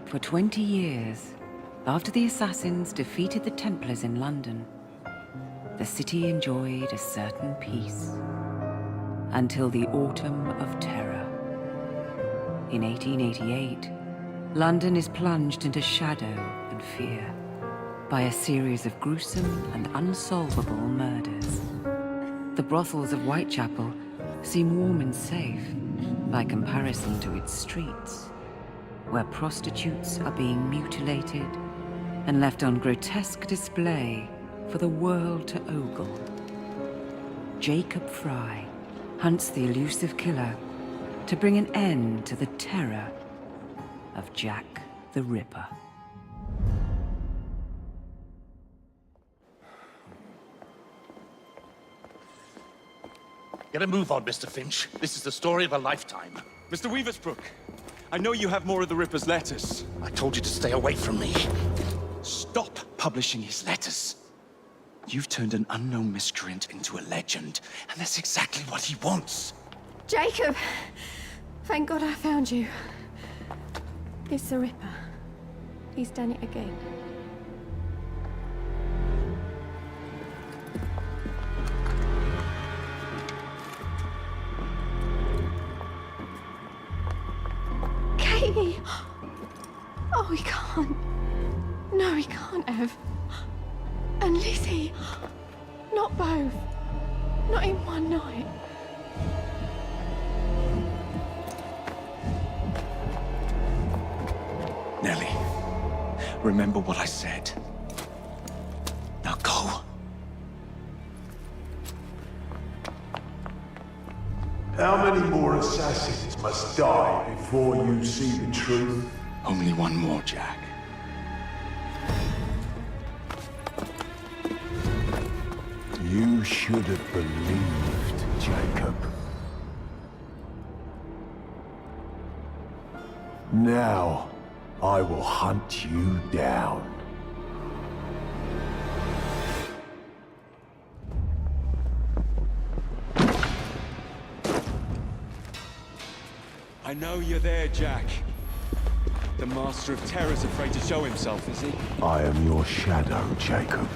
For 20 years, after the assassins defeated the Templars in London, the city enjoyed a certain peace. Until the Autumn of Terror. In 1888, London is plunged into shadow and fear by a series of gruesome and unsolvable murders. The brothels of Whitechapel seem warm and safe by comparison to its streets, where prostitutes are being mutilated and left on grotesque display for the world to ogle. Jacob Fry hunts the elusive killer to bring an end to the terror of Jack the Ripper. Get a move on, Mr. Finch. This is the story of a lifetime. Mr. Weaversbrook, I know you have more of the Ripper's letters. I told you to stay away from me. Stop publishing his letters. You've turned an unknown miscreant into a legend, and that's exactly what he wants. Jacob! Thank God I found you. It's the Ripper. He's done it again. Katie! Oh, he can't. No, he can't have. And Lizzie. Not both. Not in one night. Nellie, remember what I said. Now go. How many more assassins must die before you see the truth? Only one more, Jack. You should have believed, Jacob. Now, I will hunt you down. I know you're there, Jack. The Master of Terror's afraid to show himself, is he? I am your shadow, Jacob.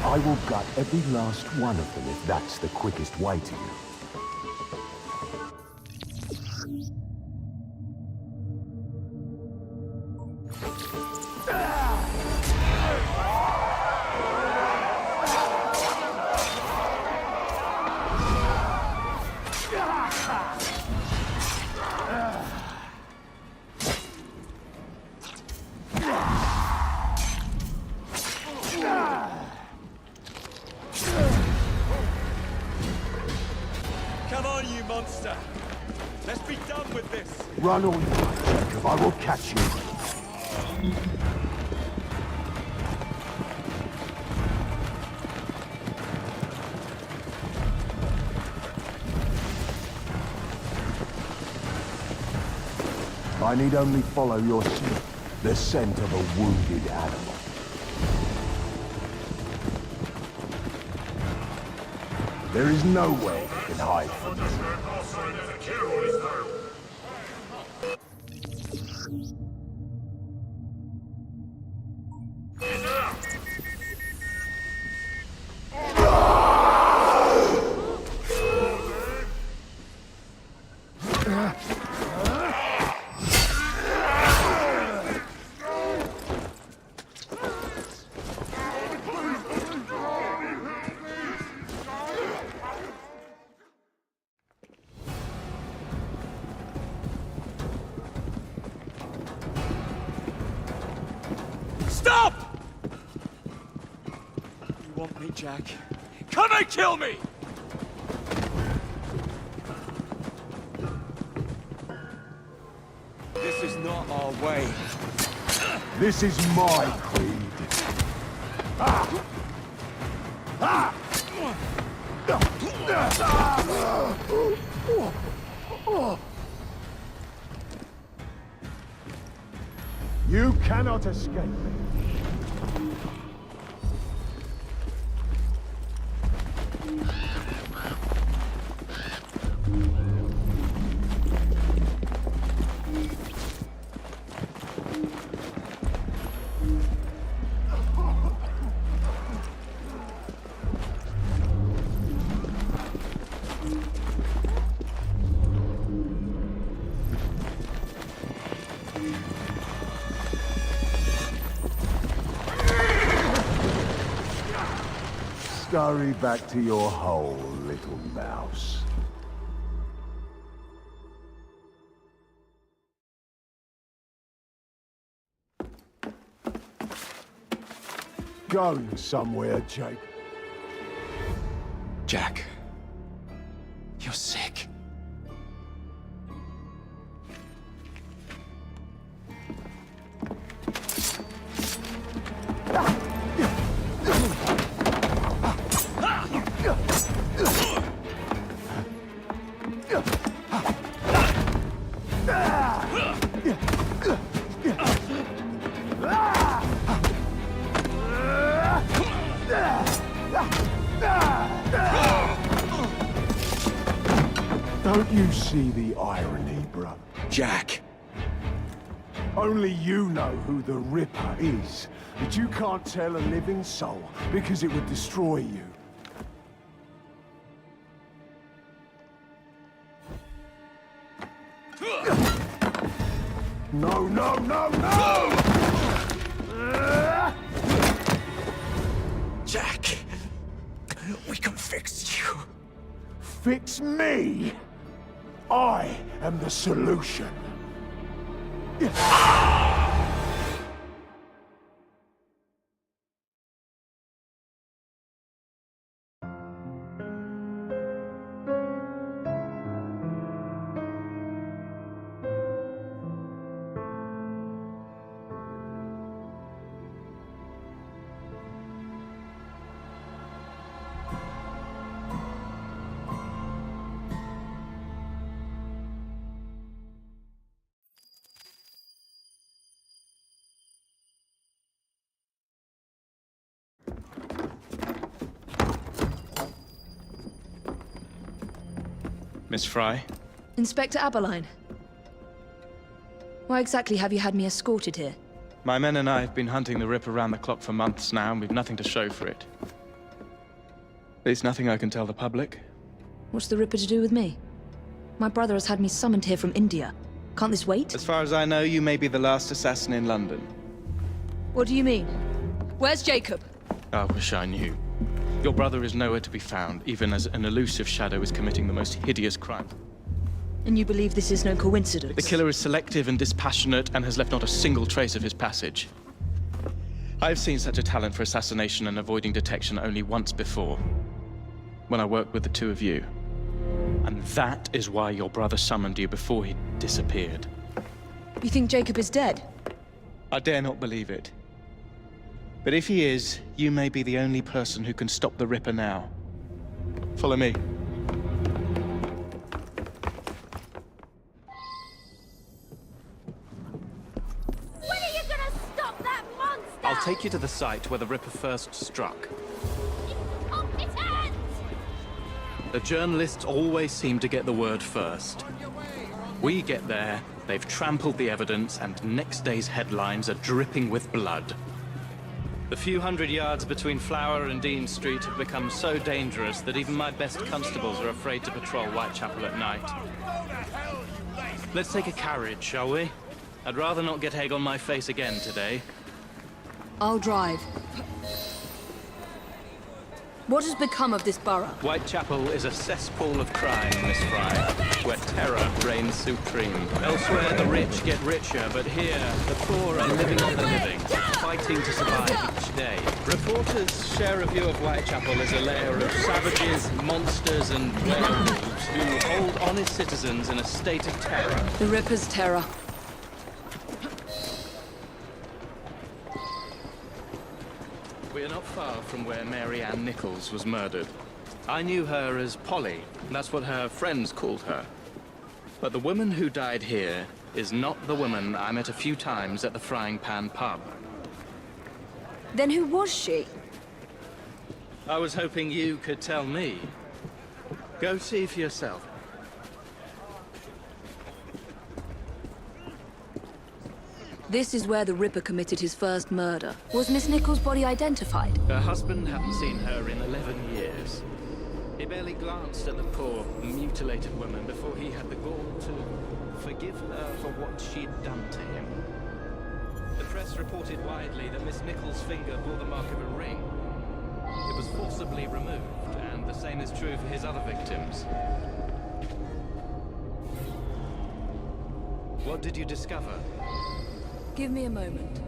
I will gut every last one of them if that's the quickest way to you. Come on, you monster! Let's be done with this! Run all you like, Jacob. I will catch you. I need only follow your scent, the scent of a wounded animal. There is no way you can hide from me. Stop! You want me, Jack? Come and kill me! This is not our way. This is my creed. You cannot escape me. Scurry back to your hole, little mouse. Going somewhere, Jake. Jack, you're sick. Don't you see the irony, bro? Jack. Only you know who the Ripper is, but you can't tell a living soul because it would destroy you. No, no, no, no! Jack, we can fix you. Fix me? I am the solution. Miss Fry? Inspector Aberline. Why exactly have you had me escorted here? My men and I have been hunting the Ripper around the clock for months now, and we've nothing to show for it. There's nothing I can tell the public. What's the Ripper to do with me? My brother has had me summoned here from India. Can't this wait? As far as I know, you may be the last assassin in London. What do you mean? Where's Jacob? I wish I knew. Your brother is nowhere to be found, even as an elusive shadow is committing the most hideous crime. And you believe this is no coincidence? The killer is selective and dispassionate and has left not a single trace of his passage. I've seen such a talent for assassination and avoiding detection only once before, when I worked with the two of you. And that is why your brother summoned you before he disappeared. You think Jacob is dead? I dare not believe it. But if he is, you may be the only person who can stop the Ripper now. Follow me. When are you gonna stop that monster? I'll take you to the site where the Ripper first struck. Incompetent! The journalists always seem to get the word first. We get there, they've trampled the evidence, and next day's headlines are dripping with blood. The few hundred yards between Flower and Dean Street have become so dangerous that even my best constables are afraid to patrol Whitechapel at night. Let's take a carriage, shall we? I'd rather not get egg on my face again today. I'll drive. What has become of this borough? Whitechapel is a cesspool of crime, Miss Fry, where terror reigns supreme. Elsewhere, the rich get richer, but here, the poor are living on the living, fighting to survive each day. Reporters share a view of Whitechapel as a lair of savages, monsters, and werewolves who hold honest citizens in a state of terror. The Ripper's terror. We are not far from where Mary Ann Nichols was murdered. I knew her as Polly. That's what her friends called her. But the woman who died here is not the woman I met a few times at the Frying Pan pub. Then who was she? I was hoping you could tell me. Go see for yourself. This is where the Ripper committed his first murder. Was Miss Nichols' body identified? Her husband hadn't seen her in 11 years. He barely glanced at the poor, mutilated woman before he had the gall to forgive her for what she'd done to him. The press reported widely that Miss Nichols' finger bore the mark of a ring. It was forcibly removed, and the same is true for his other victims. What did you discover? Give me a moment.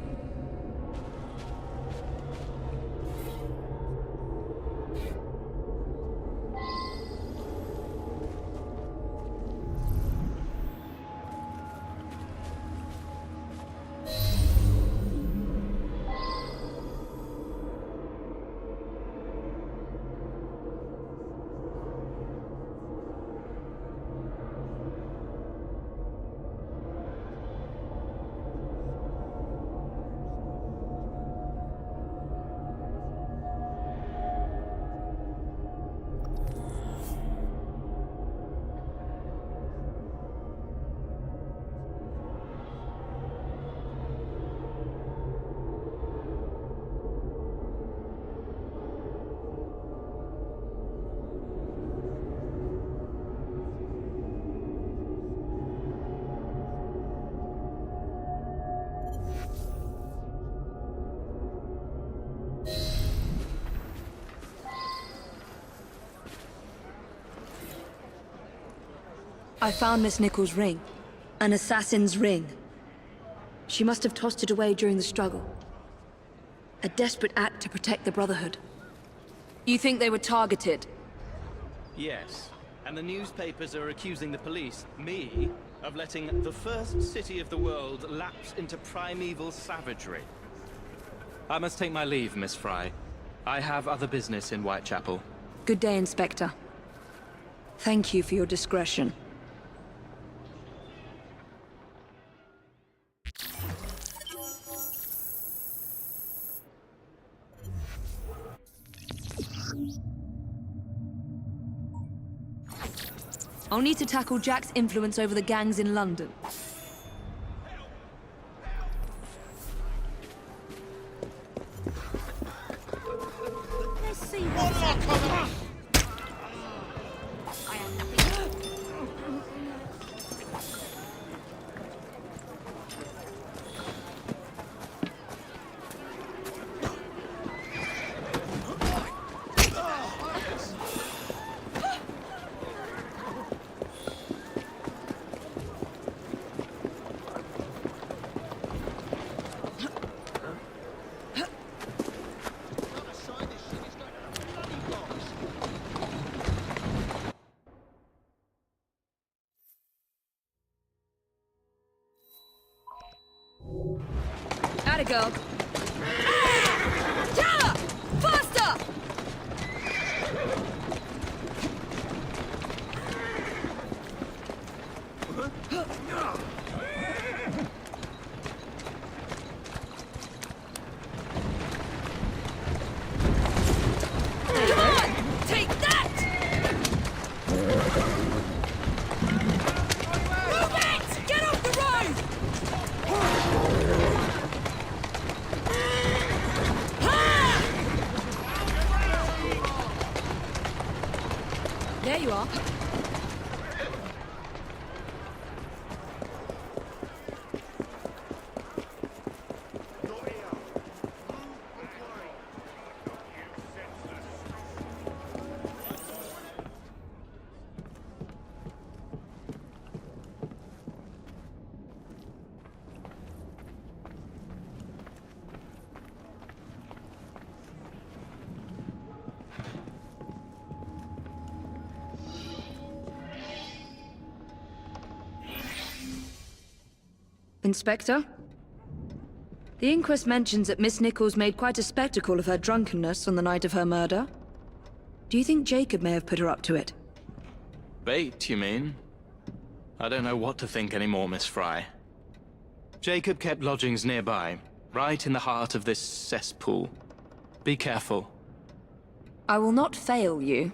I found Miss Nichols' ring. An assassin's ring. She must have tossed it away during the struggle. A desperate act to protect the Brotherhood. You think they were targeted? Yes. And the newspapers are accusing the police, me, of letting the first city of the world lapse into primeval savagery. I must take my leave, Miss Fry. I have other business in Whitechapel. Good day, Inspector. Thank you for your discretion. I'll need to tackle Jack's influence over the gangs in London. Let's see what's happening. I have nothing. Atta girl. Tara! Faster! Come on! Take that! Move it! Get off the road! There you are. Inspector? The inquest mentions that Miss Nichols made quite a spectacle of her drunkenness on the night of her murder. Do you think Jacob may have put her up to it? Bait, you mean? I don't know what to think anymore, Miss Fry. Jacob kept lodgings nearby, right in the heart of this cesspool. Be careful. I will not fail you.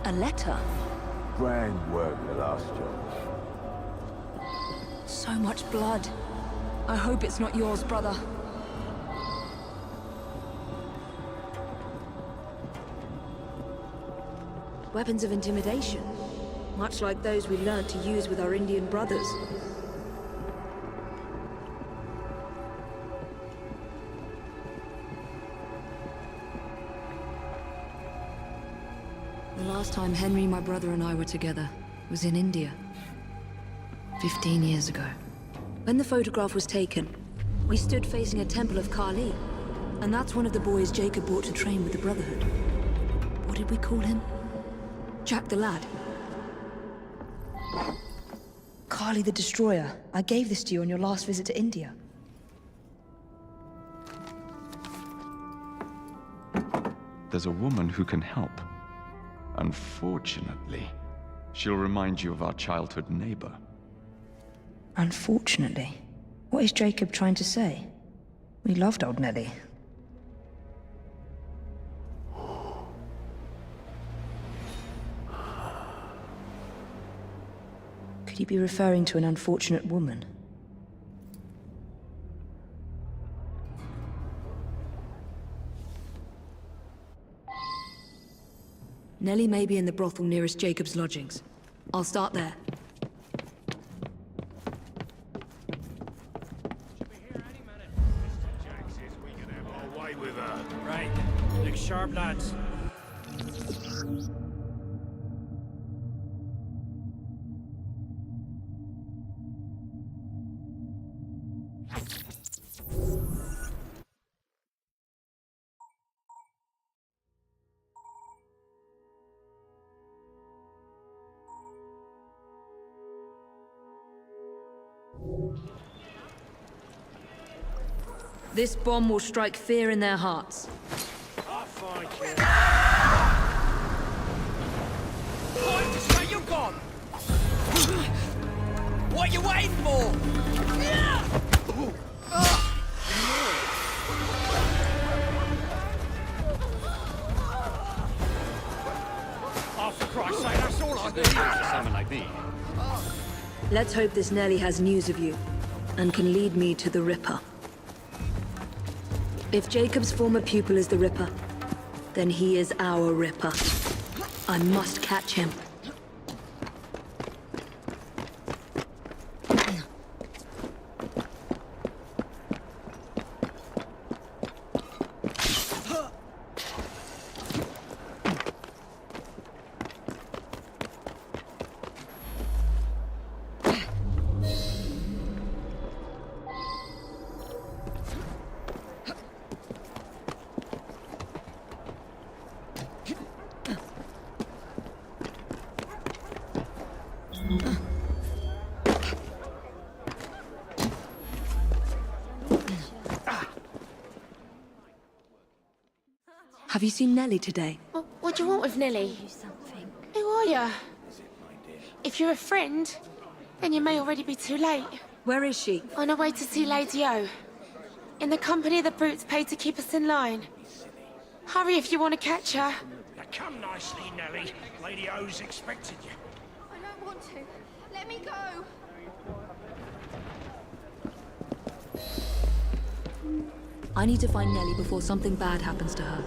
A letter? Grand work the last job. So much blood. I hope it's not yours, brother. Weapons of intimidation. Much like those we learned to use with our Indian brothers. The last time Henry, my brother, and I were together was in India. 15 years ago. When the photograph was taken, we stood facing a temple of Kali. And that's one of the boys Jacob brought to train with the Brotherhood. What did we call him? Jack the Lad. Kali the Destroyer. I gave this to you on your last visit to India. There's a woman who can help. Unfortunately, she'll remind you of our childhood neighbor. Unfortunately? What is Jacob trying to say? We loved old Nellie. Could he be referring to an unfortunate woman? Nellie may be in the brothel nearest Jacob's lodgings. I'll start there. Right. Look sharp, lads. This bomb will strike fear in their hearts. I'll find you. Oh, where you gone? you waiting for? Oh, for Christ's sake, that's all I need. Someone like me. Let's hope this Nelly has news of you, and can lead me to the Ripper. If Jacob's former pupil is the Ripper, then he is our Ripper. I must catch him. Have you seen Nelly today? What do you want with Nelly? Who are you? If you're a friend, then you may already be too late. Where is she? On her way to see Lady O. In the company of the brutes paid to keep us in line. Hurry if you want to catch her. Now come nicely, Nelly. Lady O's expected you. I don't want to. Let me go. I need to find Nelly before something bad happens to her.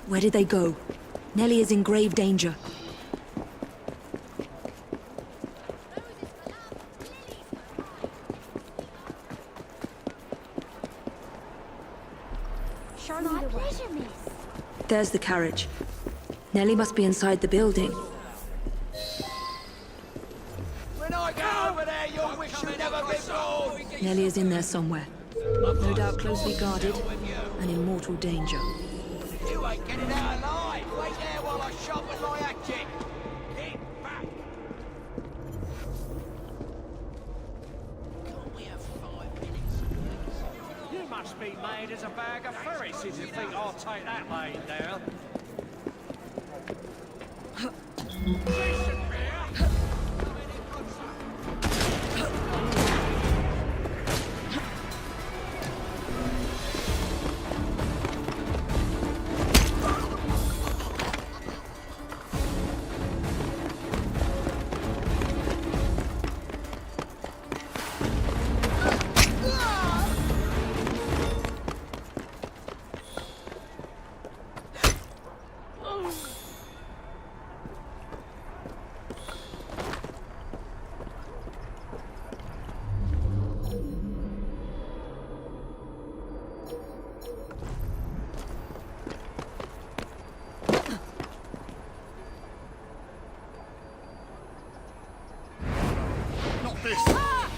Where did they go? Nelly is in grave danger. My pleasure, miss. There's the carriage. Nelly must be inside the building. When I go over there, you'll wish you'd never been born. Nelly is in there somewhere. No doubt closely guarded and in mortal danger. You ain't getting out alive. Wait there while I sharpen my hatchet. Keep back. Can't we have 5 minutes? You must be made as a bag of ferrets if you think I'll take that laying down. Decent beer.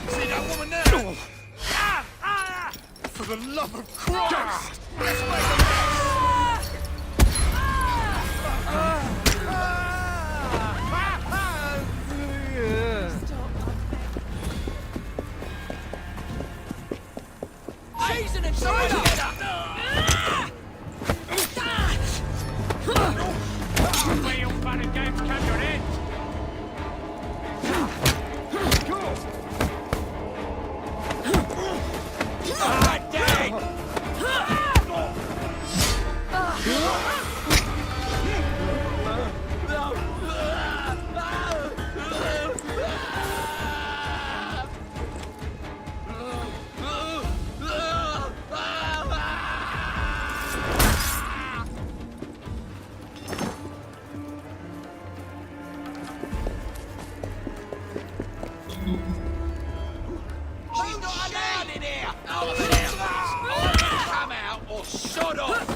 See that woman there? For the love of Christ! Let's make a mess! She's an intruder! Where your fun and games come to an end! She's not allowed in here! Either come out or sod off!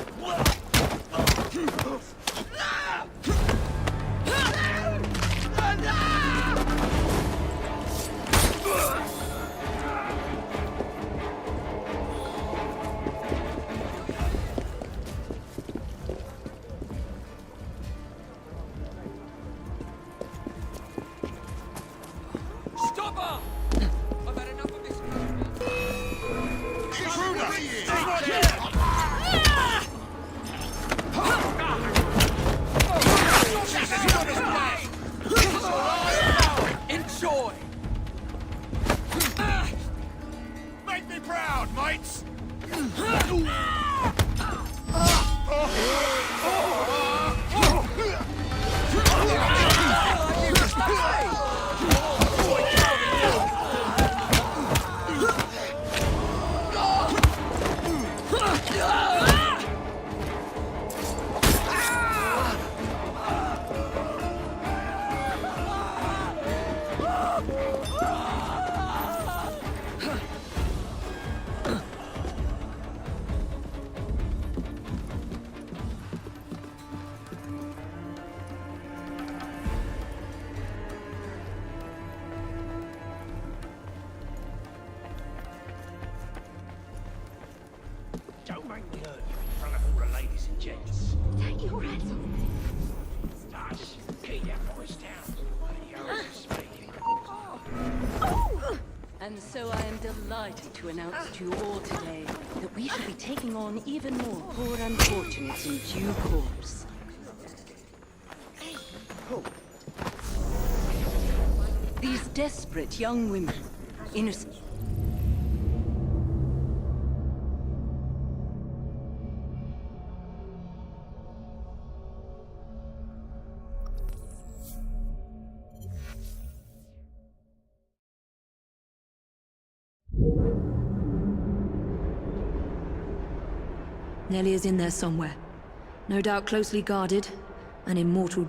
mates! Don't make me hurt you in front of all the ladies and gents. Take your hands off. Hush! Keep that voice down. Yours is speaking. And so I am delighted to announce to you all today that we shall be taking on even more poor unfortunates in due course. These desperate young women, innocent. Nellie is in there somewhere. No doubt closely guarded, an immortal